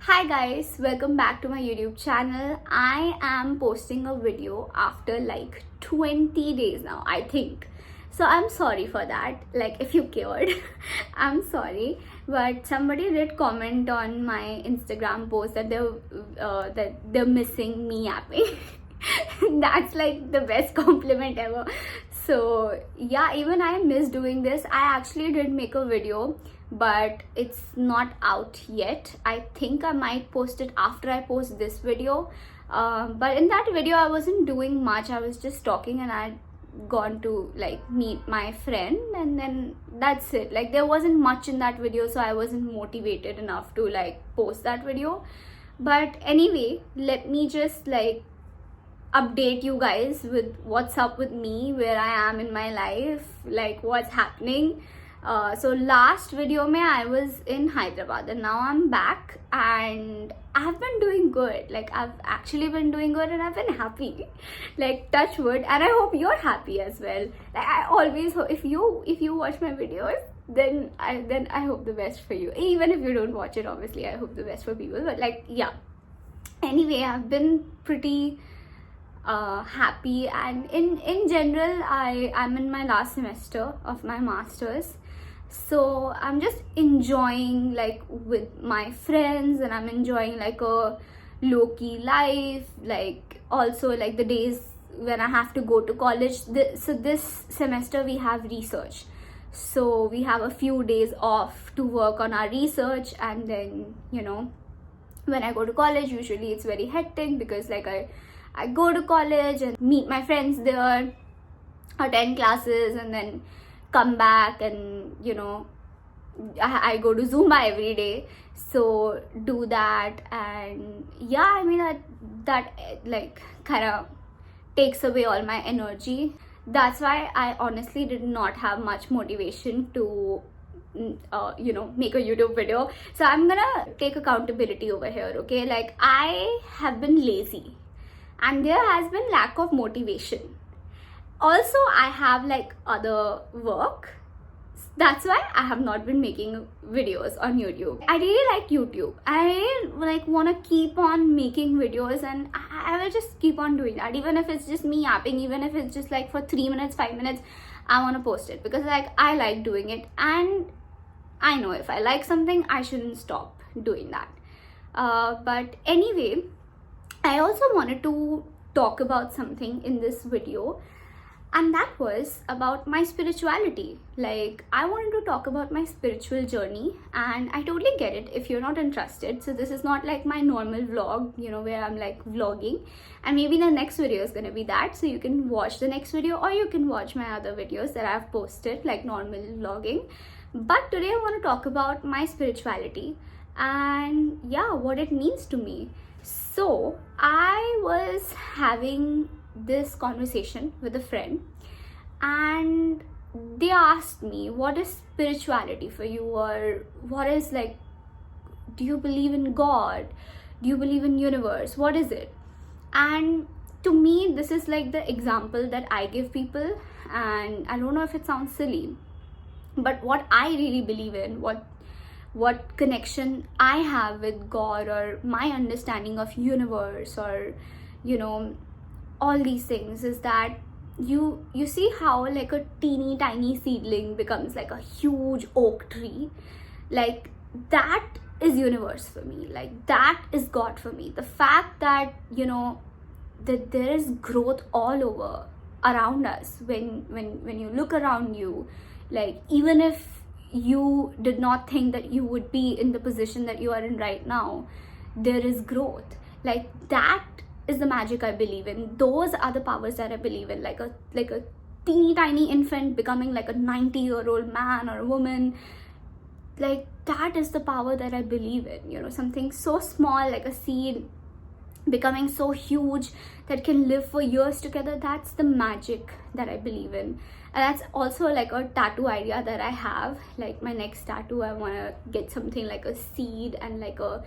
Hi guys, welcome back to my YouTube channel. I am posting a video after like 20 days now, I think. So I'm sorry for that. Like if you cared, I'm sorry. But somebody did comment on my Instagram post that they're missing me yapping. That's like the best compliment ever. So yeah, even I miss doing this. I actually did make a video, but it's not out yet. I think I might post it after I post this video. But in that video I wasn't doing much. I was just talking and I'd gone to like meet my friend, and then that's it. Like there wasn't much in that video, so I wasn't motivated enough to like post that video. But anyway, let me just like update you guys with what's up with me, where I am in my life, like what's happening. So last video mein I was in Hyderabad and now I'm back and I've been doing good. Like I've actually been doing good and I've been happy. Like touch wood, and I hope you're happy as well. Like I always hope if you watch my videos, then I hope the best for you. Even if you don't watch it, obviously I hope the best for people. But like yeah. Anyway, I've been pretty happy, and in general I'm in my last semester of my masters, so I'm just enjoying like with my friends, and I'm enjoying like a low-key life. Like also like the days when I have to go to college. So this semester we have research, so we have a few days off to work on our research, and then when I go to college usually it's very hectic because like I go to college and meet my friends there, attend classes, and then come back, and I go to Zumba every day, so do that. And yeah, I mean that like kind of takes away all my energy. That's why I honestly did not have much motivation to make a YouTube video. So I'm gonna take accountability over here, okay? Like I have been lazy and there has been lack of motivation. Also I have like other work, that's why I have not been making videos on YouTube. I really like YouTube. I like want to keep on making videos, and I will just keep on doing that, even if it's just me yapping, even if it's just like for 3 minutes, 5 minutes. I want to post it because like I like doing it, and I know if I like something I shouldn't stop doing that. But anyway, I also wanted to talk about something in this video, and that was about my spirituality. Like I wanted to talk about my spiritual journey, and I totally get it if you're not interested. So this is not like my normal vlog, where I'm like vlogging, and maybe the next video is gonna be that, so you can watch the next video, or you can watch my other videos that I've posted like normal vlogging. But today I want to talk about my spirituality and yeah, what it means to me. So I was having this conversation with a friend, and they asked me, what is spirituality for you, or what is like, do you believe in God, do you believe in universe, what is it? And to me this is like the example that I give people, and I don't know if it sounds silly, but what I really believe in, what connection I have with God, or my understanding of universe, or all these things, is that you see how like a teeny tiny seedling becomes like a huge oak tree. Like that is universe for me, like that is God for me. The fact that that there is growth all over around us. When you look around you, like even if you did not think that you would be in the position that you are in right now, there is growth. Like that is the magic I believe in. Those are the powers that I believe in. Like a teeny tiny infant becoming like a 90-year-old man or woman. Like that is the power that I believe in. Something so small like a seed becoming so huge that can live for years together. That's the magic that I believe in. And that's also like a tattoo idea that I have. Like my next tattoo, I want to get something like a seed and like a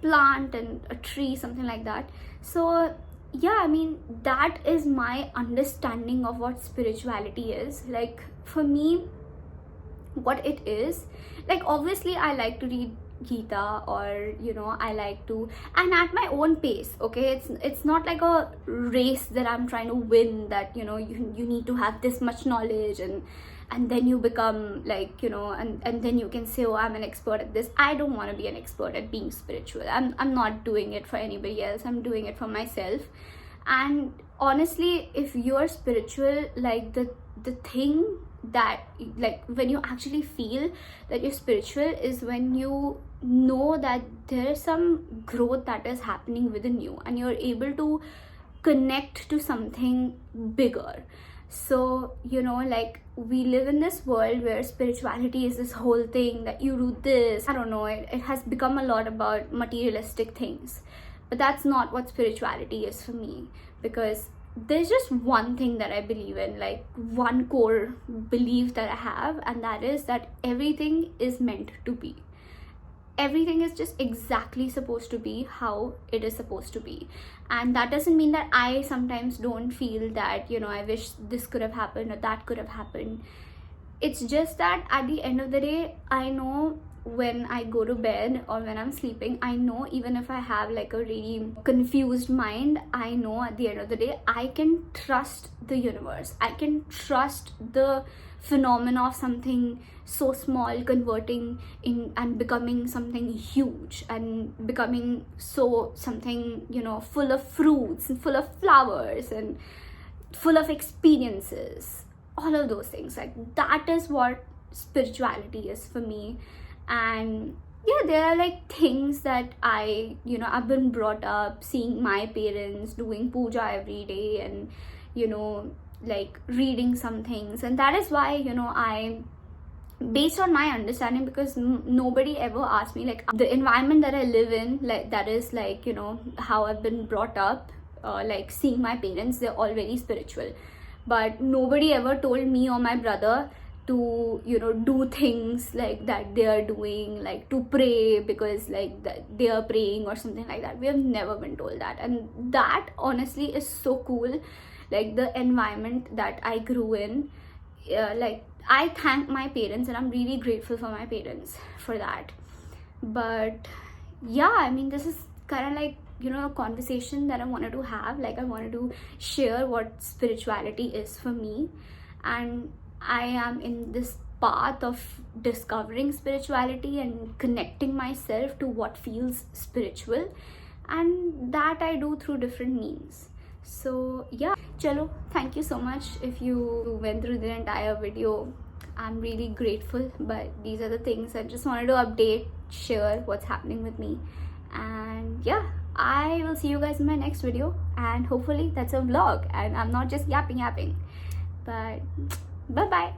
plant and a tree, something like that. So yeah, I mean that is my understanding of what spirituality is. Like for me, what it is, like obviously I like to read Gita, or I like to, and at my own pace. Okay, it's not like a race that I'm trying to win, that you need to have this much knowledge, and then you become like, and then you can say, oh, I'm an expert at this. I don't want to be an expert at being spiritual. I'm not doing it for anybody else. I'm doing it for myself. And honestly, if you're spiritual, like the thing that, like, when you actually feel that you're spiritual is when you know that there's some growth that is happening within you, and you're able to connect to something bigger. So like, we live in this world where spirituality is this whole thing that you do this, I don't know, it has become a lot about materialistic things. But that's not what spirituality is for me, because there's just one thing that I believe in, like one core belief that I have, and that is that everything is meant to be. Everything is just exactly supposed to be how it is supposed to be. And that doesn't mean that I sometimes don't feel that, I wish this could have happened or that could have happened. It's just that at the end of the day, I know when I go to bed or when I'm sleeping, I know even if I have like a really confused mind, I know at the end of the day, I can trust the universe. I can trust the phenomena of something so small converting in and becoming something huge, and becoming something full of fruits and full of flowers and full of experiences, all of those things. Like, that is what spirituality is for me. And yeah, there are like things that I've been brought up seeing my parents doing puja every day, and like reading some things. And that is why I, based on my understanding, because nobody ever asked me, like, the environment that I live in, like, that is like how I've been brought up, like seeing my parents, they're all very spiritual, but nobody ever told me or my brother to do things like that they are doing, like to pray because like they are praying or something like that. We have never been told that, and that honestly is so cool. Like, the environment that I grew in, like, I thank my parents, and I'm really grateful for my parents for that. But yeah, I mean, this is kind of like a conversation that I wanted to have. Like, I wanted to share what spirituality is for me, and I am in this path of discovering spirituality and connecting myself to what feels spiritual, and that I do through different means. So yeah, chalo, thank you so much if you went through the entire video. I'm really grateful. But these are the things I just wanted to update, share what's happening with me. And yeah, I will see you guys in my next video, and hopefully that's a vlog and I'm not just yapping. But bye bye.